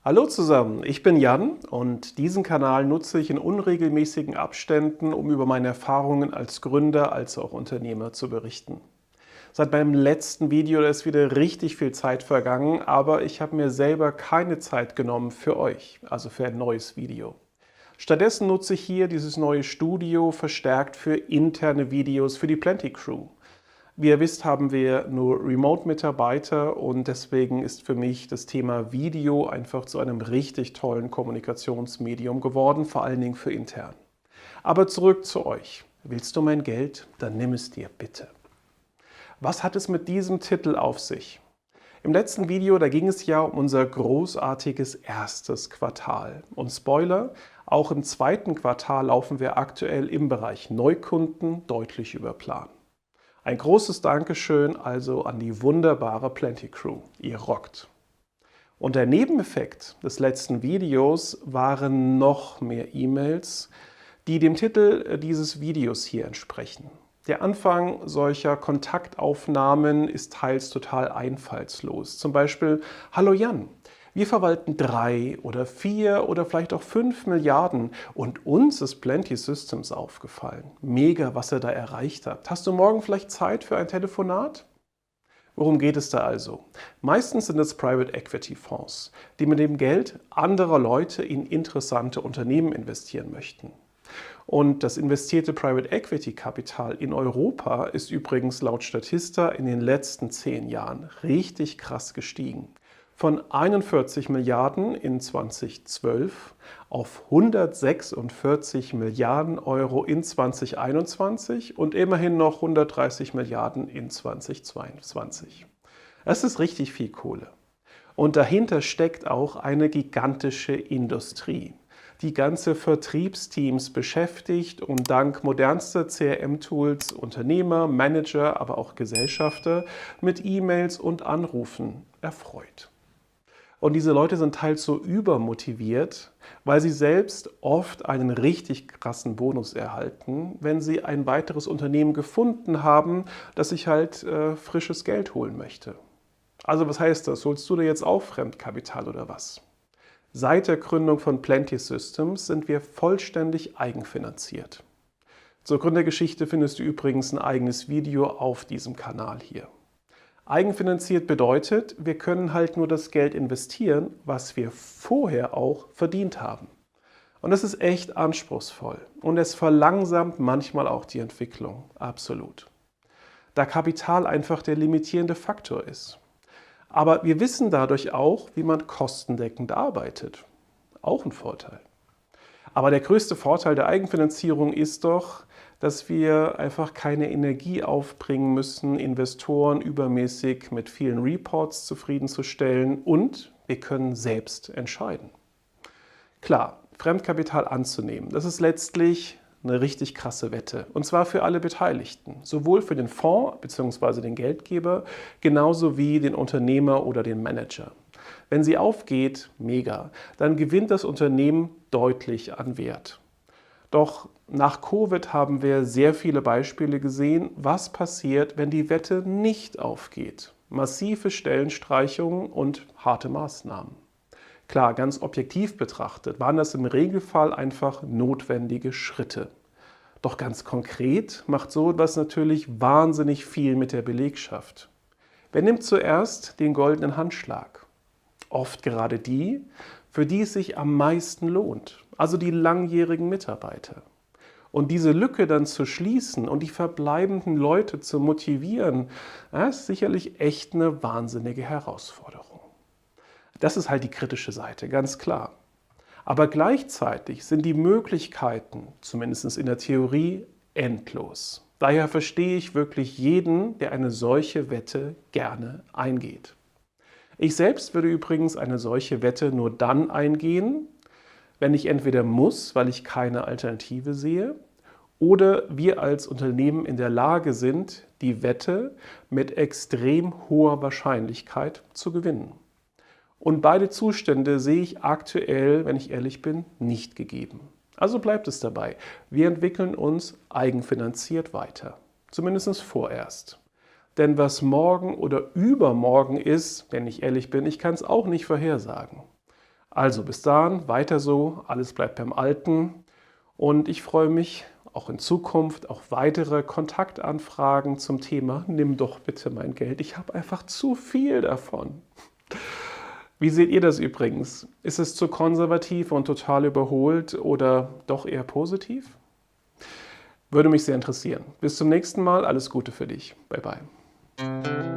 Hallo zusammen, ich bin Jan und diesen Kanal nutze ich in unregelmäßigen Abständen, um über meine Erfahrungen als Gründer als auch Unternehmer zu berichten. Seit meinem letzten Video ist wieder richtig viel Zeit vergangen, aber ich habe mir selber keine Zeit genommen für euch, also für ein neues Video. Stattdessen nutze ich hier dieses neue Studio verstärkt für interne Videos für die Plenty Crew. Wie ihr wisst, haben wir nur Remote-Mitarbeiter und deswegen ist für mich das Thema Video einfach zu einem richtig tollen Kommunikationsmedium geworden, vor allen Dingen für intern. Aber zurück zu euch. Willst du mein Geld? Dann nimm es dir bitte. Was hat es mit diesem Titel auf sich? Im letzten Video, da ging es ja um unser großartiges erstes Quartal. Und Spoiler, auch im zweiten Quartal laufen wir aktuell im Bereich Neukunden deutlich über Plan. Ein großes Dankeschön also an die wunderbare Plenty Crew. Ihr rockt. Und der Nebeneffekt des letzten Videos waren noch mehr E-Mails, die dem Titel dieses Videos hier entsprechen. Der Anfang solcher Kontaktaufnahmen ist teils total einfallslos. Zum Beispiel: Hallo Jan, wir verwalten 3 oder 4 oder vielleicht auch 5 Milliarden und uns ist Plenty Systems aufgefallen. Mega, was ihr da erreicht habt. Hast du morgen vielleicht Zeit für ein Telefonat? Worum geht es da also? Meistens sind es Private Equity Fonds, die mit dem Geld anderer Leute in interessante Unternehmen investieren möchten. Und das investierte Private Equity Kapital in Europa ist übrigens laut Statista in den letzten 10 Jahren richtig krass gestiegen. Von 41 Milliarden in 2012 auf 146 Milliarden Euro in 2021 und immerhin noch 130 Milliarden in 2022. Das ist richtig viel Kohle. Und dahinter steckt auch eine gigantische Industrie, die ganze Vertriebsteams beschäftigt und dank modernster CRM-Tools Unternehmer, Manager, aber auch Gesellschafter mit E-Mails und Anrufen erfreut. Und diese Leute sind teils so übermotiviert, weil sie selbst oft einen richtig krassen Bonus erhalten, wenn sie ein weiteres Unternehmen gefunden haben, das sich halt frisches Geld holen möchte. Also was heißt das? Holst du dir jetzt auch Fremdkapital oder was? Seit der Gründung von Plenty Systems sind wir vollständig eigenfinanziert. Zur Gründergeschichte findest du übrigens ein eigenes Video auf diesem Kanal hier. Eigenfinanziert bedeutet, wir können halt nur das Geld investieren, was wir vorher auch verdient haben. Und das ist echt anspruchsvoll und es verlangsamt manchmal auch die Entwicklung, absolut. Da Kapital einfach der limitierende Faktor ist. Aber wir wissen dadurch auch, wie man kostendeckend arbeitet. Auch ein Vorteil. Aber der größte Vorteil der Eigenfinanzierung ist doch, dass wir einfach keine Energie aufbringen müssen, Investoren übermäßig mit vielen Reports zufriedenzustellen und wir können selbst entscheiden. Klar, Fremdkapital anzunehmen, das ist letztlich eine richtig krasse Wette. Und zwar für alle Beteiligten. Sowohl für den Fonds bzw. den Geldgeber, genauso wie den Unternehmer oder den Manager. Wenn sie aufgeht, mega, dann gewinnt das Unternehmen deutlich an Wert. Doch nach Covid haben wir sehr viele Beispiele gesehen, was passiert, wenn die Wette nicht aufgeht. Massive Stellenstreichungen und harte Maßnahmen. Klar, ganz objektiv betrachtet waren das im Regelfall einfach notwendige Schritte. Doch ganz konkret macht so etwas natürlich wahnsinnig viel mit der Belegschaft. Wer nimmt zuerst den goldenen Handschlag? Oft gerade die, für die es sich am meisten lohnt, also die langjährigen Mitarbeiter. Und diese Lücke dann zu schließen und die verbleibenden Leute zu motivieren, das ist sicherlich echt eine wahnsinnige Herausforderung. Das ist halt die kritische Seite, ganz klar. Aber gleichzeitig sind die Möglichkeiten, zumindest in der Theorie, endlos. Daher verstehe ich wirklich jeden, der eine solche Wette gerne eingeht. Ich selbst würde übrigens eine solche Wette nur dann eingehen, wenn ich entweder muss, weil ich keine Alternative sehe, oder wir als Unternehmen in der Lage sind, die Wette mit extrem hoher Wahrscheinlichkeit zu gewinnen. Und beide Zustände sehe ich aktuell, wenn ich ehrlich bin, nicht gegeben. Also bleibt es dabei. Wir entwickeln uns eigenfinanziert weiter. Zumindest vorerst. Denn was morgen oder übermorgen ist, wenn ich ehrlich bin, ich kann es auch nicht vorhersagen. Also bis dahin, weiter so, alles bleibt beim Alten und ich freue mich auch in Zukunft auf weitere Kontaktanfragen zum Thema „Nimm doch bitte mein Geld, ich habe einfach zu viel davon." Wie seht ihr das übrigens? Ist es zu konservativ und total überholt oder doch eher positiv? Würde mich sehr interessieren. Bis zum nächsten Mal, alles Gute für dich. Bye bye.